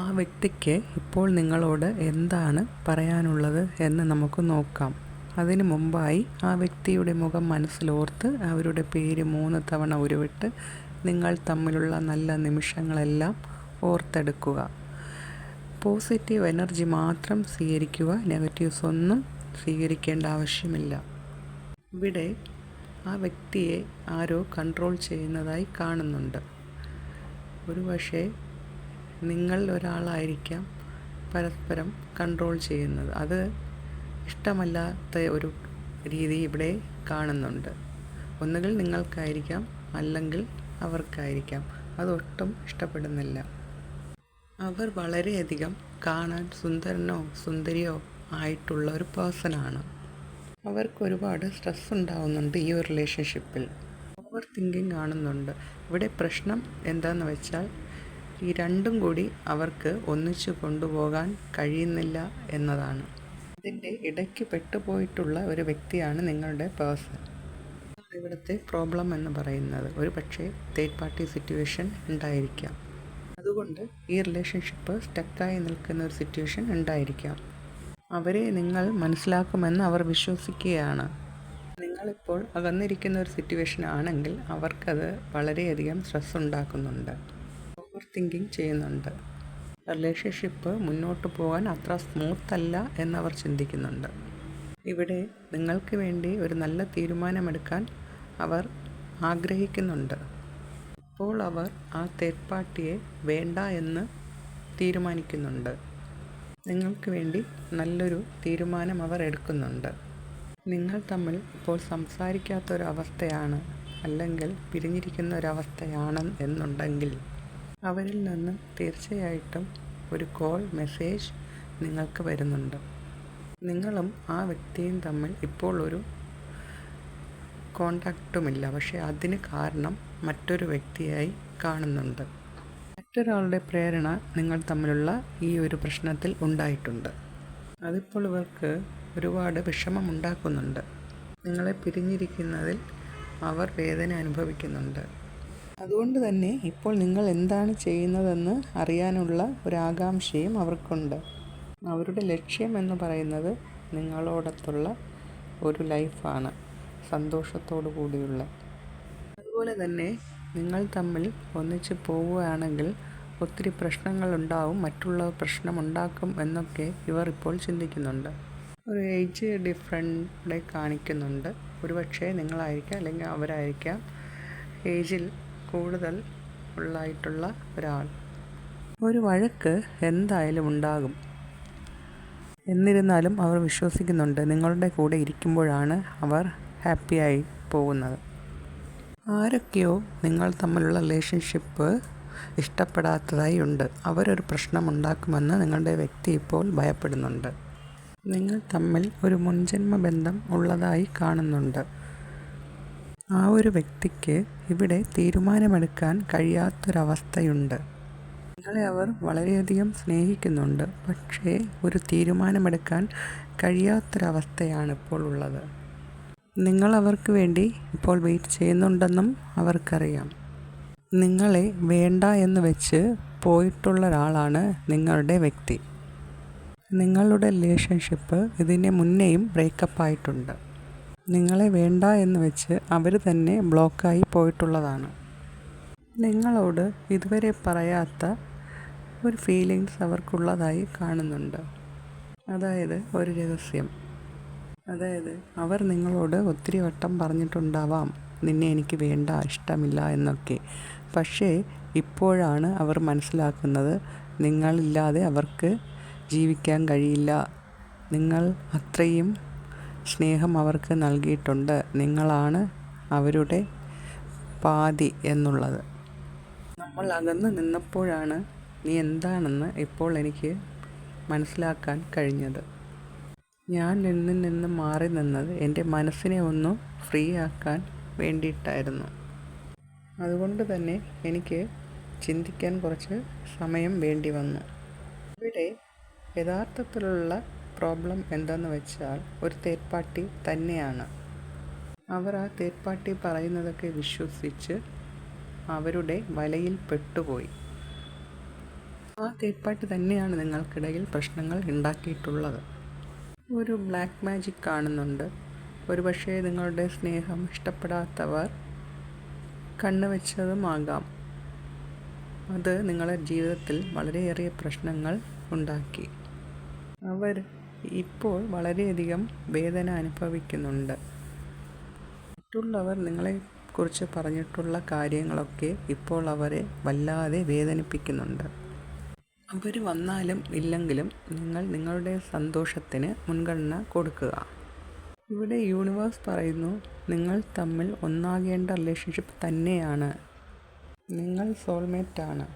ആ വ്യക്തിക്ക് ഇപ്പോൾ നിങ്ങളോട് എന്താണ് പറയാനുള്ളത് എന്ന് നമുക്ക് നോക്കാം. അതിനു മുമ്പായി ആ വ്യക്തിയുടെ മുഖം മനസ്സിലോർത്ത് അവരുടെ പേര് 3 തവണ ഉരുവിട്ട് നിങ്ങൾ തമ്മിലുള്ള നല്ല നിമിഷങ്ങളെല്ലാം ഓർത്തെടുക്കുക. പോസിറ്റീവ് എനർജി മാത്രം സ്വീകരിക്കുക, നെഗറ്റീവ്സ് ഒന്നും സ്വീകരിക്കേണ്ട ആവശ്യമില്ല. ഇവിടെ ആ വ്യക്തിയെ ആരോ കൺട്രോൾ ചെയ്യുന്നതായി കാണുന്നുണ്ട്. ഒരുപക്ഷേ നിങ്ങൾ ഒരാളായിരിക്കാം പരസ്പരം കൺട്രോൾ ചെയ്യുന്നത്. അത് ഇഷ്ടമല്ലാത്ത ഒരു രീതി ഇവിടെ കാണുന്നുണ്ട്. ഒന്നുകിൽ നിങ്ങൾക്കായിരിക്കാം, അല്ലെങ്കിൽ അവർക്കായിരിക്കാം. അതൊട്ടും ഇഷ്ടപ്പെടുന്നില്ല. അവർ വളരെയധികം കാണാൻ സുന്ദരനോ സുന്ദരിയോ ആയിട്ടുള്ള ഒരു പേഴ്സണാണ്. അവർക്ക് ഒരുപാട് സ്ട്രെസ് ഉണ്ടാവുന്നുണ്ട് ഈ ഒരു റിലേഷൻഷിപ്പിൽ. ഓവർ തിങ്കിങ് കാണുന്നുണ്ട്. ഇവിടെ പ്രശ്നം എന്താണെന്ന് വെച്ചാൽ ഈ രണ്ടും കൂടി അവർക്ക് ഒന്നിച്ചു കൊണ്ടുപോകാൻ കഴിയുന്നില്ല എന്നതാണ്. ഇതിൻ്റെ ഇടയ്ക്ക് പെട്ടുപോയിട്ടുള്ള ഒരു വ്യക്തിയാണ് നിങ്ങളുടെ പേഴ്സൺ. ഇവിടുത്തെ പ്രോബ്ലം എന്ന് പറയുന്നത് ഒരു പക്ഷേ തേർഡ് പാർട്ടി സിറ്റുവേഷൻ ഉണ്ടായിരിക്കാം. അതുകൊണ്ട് ഈ റിലേഷൻഷിപ്പ് സ്റ്റക്കായി നിൽക്കുന്ന ഒരു സിറ്റുവേഷൻ ഉണ്ടായിരിക്കാം. അവരെ നിങ്ങൾ മനസ്സിലാക്കുമെന്ന് അവർ വിശ്വസിക്കുകയാണ്. നിങ്ങളിപ്പോൾ അകന്നിരിക്കുന്ന ഒരു സിറ്റുവേഷൻ ആണെങ്കിൽ അവർക്കത് വളരെയധികം സ്ട്രെസ് ഉണ്ടാക്കുന്നുണ്ട്. ഓവർ തിങ്കിങ് ചെയ്യുന്നുണ്ട്. റിലേഷൻഷിപ്പ് മുന്നോട്ട് പോകാൻ അത്ര സ്മൂത്ത് അല്ല എന്നവർ ചിന്തിക്കുന്നുണ്ട്. ഇവിടെ നിങ്ങൾക്ക് വേണ്ടി ഒരു നല്ല തീരുമാനമെടുക്കാൻ അവർ ആഗ്രഹിക്കുന്നുണ്ട്. ഇപ്പോൾ അവർ ആ തേർഡ് പാർട്ടിയെ വേണ്ട എന്ന് തീരുമാനിക്കുന്നുണ്ട്. നിങ്ങൾക്ക് വേണ്ടി നല്ലൊരു തീരുമാനം അവർ എടുക്കുന്നുണ്ട്. നിങ്ങൾ തമ്മിൽ ഇപ്പോൾ സംസാരിക്കാത്തൊരവസ്ഥയാണ്, അല്ലെങ്കിൽ പിരിഞ്ഞിരിക്കുന്ന ഒരവസ്ഥയാണ് എന്നുണ്ടെങ്കിൽ അവരിൽ നിന്ന് തീർച്ചയായിട്ടും ഒരു കോൾ, മെസ്സേജ് നിങ്ങൾക്ക് വരുന്നുണ്ട്. നിങ്ങളും ആ വ്യക്തിയും തമ്മിൽ ഇപ്പോൾ ഒരു കോണ്ടാക്റ്റുമില്ല. പക്ഷേ അതിന് കാരണം മറ്റൊരു വ്യക്തിയായി കാണുന്നുണ്ട്. മറ്റൊരാളുടെ പ്രേരണ നിങ്ങൾ തമ്മിലുള്ള ഈ ഒരു പ്രശ്നത്തിൽ ഉണ്ടായിട്ടുണ്ട്. അതിപ്പോൾ ഇവർക്ക് ഒരുപാട് വിഷമമുണ്ടാക്കുന്നുണ്ട്. നിങ്ങളെ പിരിഞ്ഞിരിക്കുന്നതിൽ അവർ വേദന അനുഭവിക്കുന്നുണ്ട്. അതുകൊണ്ട് തന്നെ ഇപ്പോൾ നിങ്ങൾ എന്താണ് ചെയ്യുന്നതെന്ന് അറിയാനുള്ള ഒരാകാംക്ഷയും അവർക്കുണ്ട്. അവരുടെ ലക്ഷ്യം എന്ന് പറയുന്നത് നിങ്ങളോടൊത്തുള്ള ഒരു ലൈഫാണ്, സന്തോഷത്തോടു കൂടിയുള്ള. അതുപോലെ തന്നെ നിങ്ങൾ തമ്മിൽ ഒന്നിച്ച് പോവുകയാണെങ്കിൽ ഒത്തിരി പ്രശ്നങ്ങളുണ്ടാവും, മറ്റുള്ളവർ പ്രശ്നമുണ്ടാക്കും എന്നൊക്കെ ഇവർ ഇപ്പോൾ ചിന്തിക്കുന്നുണ്ട്. ഒരു ഏജ് ഡിഫറൻറ്റ് കാണിക്കുന്നുണ്ട്. ഒരുപക്ഷെ നിങ്ങളായിരിക്കാം, അല്ലെങ്കിൽ അവരായിരിക്കാം ഏജിൽ കൂടുതൽ ഉള്ളായിട്ടുള്ള ഒരാൾ. ഒരു വഴക്ക് എന്തായാലും ഉണ്ടാകും. എന്നിരുന്നാലും അവർ വിശ്വസിക്കുന്നുണ്ട് നിങ്ങളുടെ കൂടെ ഇരിക്കുമ്പോഴാണ് അവർ ഹാപ്പിയായി പോകുന്നത്. ആരൊക്കെയോ നിങ്ങൾ തമ്മിലുള്ള റിലേഷൻഷിപ്പ് ഇഷ്ടപ്പെടാത്തതായി ഉണ്ട്. അവരൊരു പ്രശ്നമുണ്ടാക്കുമെന്ന് നിങ്ങളുടെ വ്യക്തി ഇപ്പോൾ ഭയപ്പെടുന്നുണ്ട്. നിങ്ങൾ തമ്മിൽ ഒരു മുൻജന്മ ബന്ധം ഉള്ളതായി കാണുന്നുണ്ട്. ആ ഒരു വ്യക്തിക്ക് ഇവിടെ തീരുമാനമെടുക്കാൻ കഴിയാത്തൊരവസ്ഥയുണ്ട്. നിങ്ങളെ അവർ വളരെയധികം സ്നേഹിക്കുന്നുണ്ട്. പക്ഷേ ഒരു തീരുമാനമെടുക്കാൻ കഴിയാത്തൊരവസ്ഥയാണ് ഇപ്പോൾ ഉള്ളത്. നിങ്ങൾ അവർക്ക് വേണ്ടി ഇപ്പോൾ വെയിറ്റ് ചെയ്യുന്നുണ്ടെന്നും അവർക്കറിയാം. നിങ്ങളെ വേണ്ട എന്ന് വെച്ച് പോയിട്ടുള്ള ഒരാളാണ് നിങ്ങളുടെ വ്യക്തി. നിങ്ങളുടെ റിലേഷൻഷിപ്പ് ഇതിന് മുന്നേയും ബ്രേക്കപ്പ് ആയിട്ടുണ്ട്. നിങ്ങളെ വേണ്ട എന്ന് വെച്ച് അവർ തന്നെ ബ്ലോക്കായി പോയിട്ടുള്ളതാണ്. നിങ്ങളോട് ഇതുവരെ പറയാത്ത ഒരു ഫീലിങ്സ് അവർക്കുള്ളതായി കാണുന്നുണ്ട്. അതായത് ഒരു രഹസ്യം. അതായത് അവർ നിങ്ങളോട് ഒത്തിരി വട്ടം പറഞ്ഞിട്ടുണ്ടാവാം നിന്നെ എനിക്ക് വേണ്ട, ഇഷ്ടമില്ല എന്നൊക്കെ. പക്ഷേ ഇപ്പോഴാണ് അവർ മനസ്സിലാക്കുന്നത് നിങ്ങളില്ലാതെ അവർക്ക് ജീവിക്കാൻ കഴിയില്ല. നിങ്ങൾ അത്രയും സ്നേഹം അവർക്ക് നൽകിയിട്ടുണ്ട്. നിങ്ങളാണ് അവരുടെ പാതി എന്നുള്ളത്. നമ്മൾ അകന്ന് നിന്നപ്പോഴാണ് നീ എന്താണെന്ന് ഇപ്പോൾ എനിക്ക് മനസ്സിലാക്കാൻ കഴിഞ്ഞത്. ഞാൻ നിന്നിൽ നിന്ന് മാറി നിന്നത് എൻ്റെ മനസ്സിനെ ഒന്ന് ഫ്രീ ആക്കാൻ വേണ്ടിയിട്ടായിരുന്നു. അതുകൊണ്ട് തന്നെ എനിക്ക് ചിന്തിക്കാൻ കുറച്ച് സമയം വേണ്ടി വന്നു. ഇവിടെ യഥാർത്ഥത്തിലുള്ള പ്രോബ്ലം എന്താണെന്ന് വെച്ചാൽ ഒരു തേർഡ് പാർട്ടി തന്നെയാണ്. അവർ ആ തേർഡ് പാർട്ടി പറയുന്നതൊക്കെ വിശ്വസിച്ച് അവരുടെ വലയിൽ പെട്ടുപോയി. ആ തേർഡ് പാർട്ടി തന്നെയാണ് നിങ്ങൾക്കിടയിൽ പ്രശ്നങ്ങൾ ഉണ്ടാക്കിയിട്ടുള്ളത്. ഒരു ബ്ലാക്ക് മാജിക് കാണുന്നുണ്ട്. ഒരുപക്ഷേ നിങ്ങളുടെ സ്നേഹം ഇഷ്ടപ്പെടാത്തവർ കണ്ണുവെച്ചതുമാകാം. അത് നിങ്ങളുടെ ജീവിതത്തിൽ വളരെയേറെ പ്രശ്നങ്ങൾ ഉണ്ടാക്കി. അവർ ഇപ്പോൾ വളരെയധികം വേദന അനുഭവിക്കുന്നുണ്ട്. മറ്റുള്ളവർ നിങ്ങളെക്കുറിച്ച് പറഞ്ഞിട്ടുള്ള കാര്യങ്ങളൊക്കെ ഇപ്പോൾ അവരെ വല്ലാതെ വേദനിപ്പിക്കുന്നുണ്ട്. അവർ വന്നാലും ഇല്ലെങ്കിലും നിങ്ങൾ നിങ്ങളുടെ സന്തോഷത്തിന് മുൻഗണന കൊടുക്കുക. ഇവിടെ യൂണിവേഴ്സ് പറയുന്നു, നിങ്ങൾ തമ്മിൽ ഒന്നാകേണ്ട റിലേഷൻഷിപ്പ് തന്നെയാണ്. നിങ്ങൾ സോൾമേറ്റാണ്.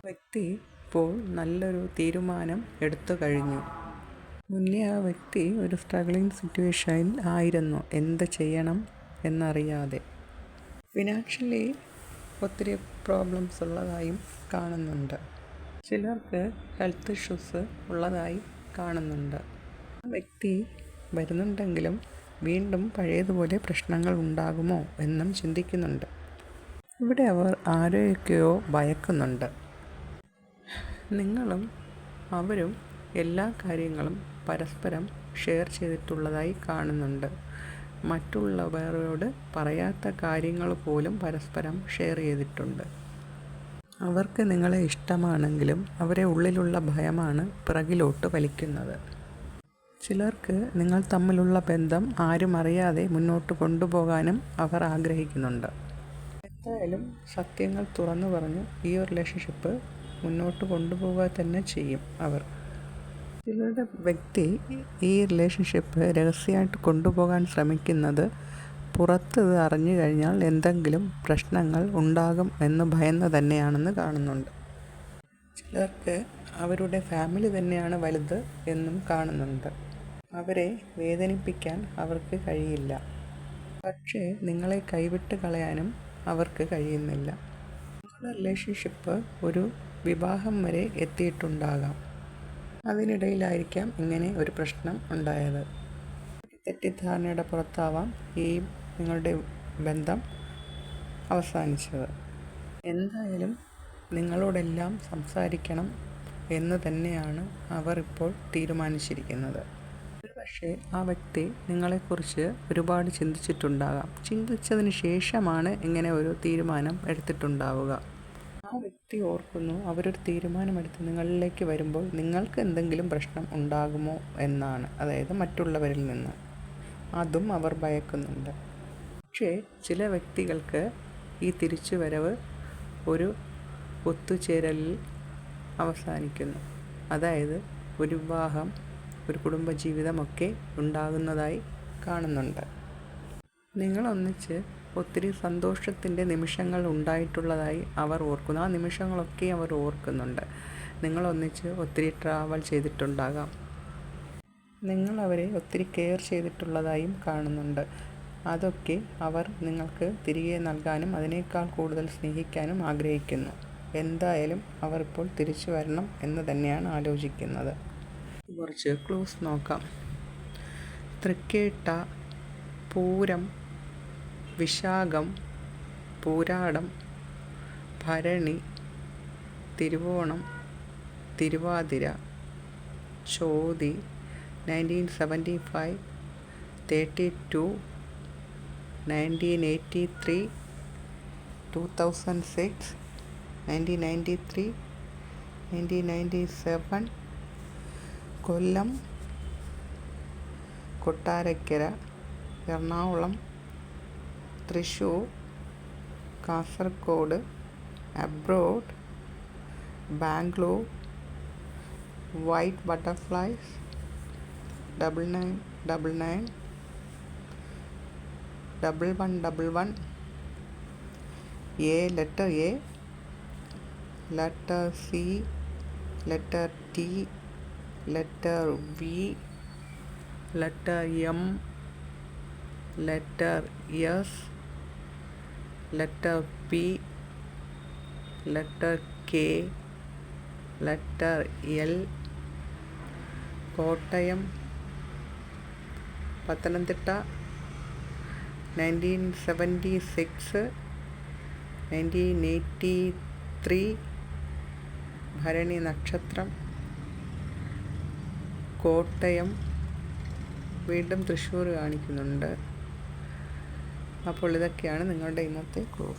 വ്യക്തി ഇപ്പോൾ നല്ലൊരു തീരുമാനം എടുത്തു കഴിഞ്ഞു. മുന്നേ ആ വ്യക്തി ഒരു സ്ട്രഗ്ലിംഗ് സിറ്റുവേഷനിൽ ആയിരുന്നു, എന്ത് ചെയ്യണം എന്നറിയാതെ. ഫിനാൻഷ്യലി ഒത്തിരി പ്രോബ്ലംസ് ഉള്ളതായും കാണുന്നുണ്ട്. ചിലർക്ക് ഹെൽത്ത് ഇഷ്യൂസ് ഉള്ളതായി കാണുന്നുണ്ട്. ആ വ്യക്തി വരുന്നുണ്ടെങ്കിലും വീണ്ടും പഴയതുപോലെ പ്രശ്നങ്ങൾ ഉണ്ടാകുമോ എന്നും ചിന്തിക്കുന്നുണ്ട്. ഇവിടെ അവർ ആരെയൊക്കെയോ ഭയക്കുന്നുണ്ട്. നിങ്ങളും അവരും എല്ലാ കാര്യങ്ങളും പരസ്പരം ഷെയർ ചെയ്തിട്ടുള്ളതായി കാണുന്നുണ്ട്. മറ്റുള്ളവരോട് പറയാത്ത കാര്യങ്ങൾ പോലും പരസ്പരം ഷെയർ ചെയ്തിട്ടുണ്ട്. അവർക്ക് നിങ്ങളെ ഇഷ്ടമാണെങ്കിലും അവരെ ഉള്ളിലുള്ള ഭയമാണ് പിറകിലോട്ട് വലിക്കുന്നത്. ചിലർക്ക് നിങ്ങൾ തമ്മിലുള്ള ബന്ധം ആരും അറിയാതെ മുന്നോട്ട് കൊണ്ടുപോകാനും അവർ ആഗ്രഹിക്കുന്നുണ്ട്. എന്തായാലും സത്യങ്ങൾ തുറന്നു പറഞ്ഞ് ഈ ഒരു റിലേഷൻഷിപ്പ് മുന്നോട്ട് കൊണ്ടുപോവുക തന്നെ ചെയ്യും അവർ. ചിലരുടെ വ്യക്തി ഈ റിലേഷൻഷിപ്പ് രഹസ്യമായിട്ട് കൊണ്ടുപോകാൻ ശ്രമിക്കുന്നത് പുറത്ത് ഇത് അറിഞ്ഞു കഴിഞ്ഞാൽ എന്തെങ്കിലും പ്രശ്നങ്ങൾ ഉണ്ടാകും എന്ന് ഭയന്ന് തന്നെയാണെന്ന് കാണുന്നുണ്ട്. ചിലർക്ക് അവരുടെ ഫാമിലി തന്നെയാണ് വലുത് എന്നും കാണുന്നുണ്ട്. അവരെ വേദനിപ്പിക്കാൻ അവർക്ക് കഴിയില്ല. പക്ഷേ നിങ്ങളെ കൈവിട്ട് കളയാനും അവർക്ക് കഴിയുന്നില്ല. നിങ്ങളുടെ റിലേഷൻഷിപ്പ് ഒരു വിവാഹം വരെ എത്തിയിട്ടുണ്ടാകാം. അതിനിടയിലായിരിക്കാം ഇങ്ങനെ ഒരു പ്രശ്നം ഉണ്ടായത്. തെറ്റിദ്ധാരണയുടെ പുറത്താവാം ഈ നിങ്ങളുടെ ബന്ധം അവസാനിച്ചത്. എന്തായാലും നിങ്ങളോടെല്ലാം സംസാരിക്കണം എന്ന് തന്നെയാണ് അവർ ഇപ്പോൾ തീരുമാനിച്ചിരിക്കുന്നത്. ഒരുപക്ഷേ ആ വ്യക്തി നിങ്ങളെക്കുറിച്ച് ഒരുപാട് ചിന്തിച്ചിട്ടുണ്ടാകാം. ചിന്തിച്ചതിന് ശേഷമാണ് ഇങ്ങനെ ഒരു തീരുമാനം എടുത്തിട്ടുണ്ടാവുക. ആ വ്യക്തി ഓർക്കുന്നു, അവരൊരു തീരുമാനമെടുത്ത് നിങ്ങളിലേക്ക് വരുമ്പോൾ നിങ്ങൾക്ക് എന്തെങ്കിലും പ്രശ്നം ഉണ്ടാകുമോ എന്നാണ്, അതായത് മറ്റുള്ളവരിൽ നിന്ന്. അതും അവർ ഭയക്കുന്നുണ്ട്. പക്ഷേ ചില വ്യക്തികൾക്ക് ഈ തിരിച്ചുവരവ് ഒരു ഒത്തുചേരലിൽ അവസാനിക്കുന്നു. അതായത് ഒരു വിവാഹം, ഒരു കുടുംബജീവിതമൊക്കെ ഉണ്ടാകുന്നതായി കാണുന്നുണ്ട്. നിങ്ങളൊന്നിച്ച് ഒത്തിരി സന്തോഷത്തിൻ്റെ നിമിഷങ്ങൾ ഉണ്ടായിട്ടുള്ളതായി അവർ ഓർക്കുന്നു. ആ നിമിഷങ്ങളൊക്കെ അവർ ഓർക്കുന്നുണ്ട്. നിങ്ങളൊന്നിച്ച് ഒത്തിരി ട്രാവൽ ചെയ്തിട്ടുണ്ടാകാം. നിങ്ങൾ അവരെ ഒത്തിരി കെയർ ചെയ്തിട്ടുള്ളതായും കാണുന്നുണ്ട്. അതൊക്കെ അവർ നിങ്ങൾക്ക് തിരികെ നൽകാനും അതിനേക്കാൾ കൂടുതൽ സ്നേഹിക്കാനും ആഗ്രഹിക്കുന്നു. എന്തായാലും അവർ ഇപ്പോൾ തിരിച്ചു വരണം എന്ന് തന്നെയാണ് ആലോചിക്കുന്നത്. കുറച്ച് ക്ലൂസ് നോക്കാം. തൃക്കേട്ട, Pooram, Vishakham, Pooradam, Bharani, Thiruvonam, Thiruvathira, Chothi, 1975, 32, 1983, 2006, 1993, 1997, Kollam, Kottarakkara, Ernakulam, Thrissur, Kasaragod, abroad, Bangalore, white butterflies, 9999, 1111, letter A, letter C, letter T, letter V, letter M, letter S, letter P, letter K, letter L, Kottayam, Pathanamthitta, 1976, 1983, ഭരണി നക്ഷത്രം, കോട്ടയം, വീണ്ടും തൃശ്ശൂർ കാണിക്കുന്നുണ്ട്. അപ്പോൾ ഇതൊക്കെയാണ് നിങ്ങളുടെ ഇന്നത്തെ ക്ലൂ.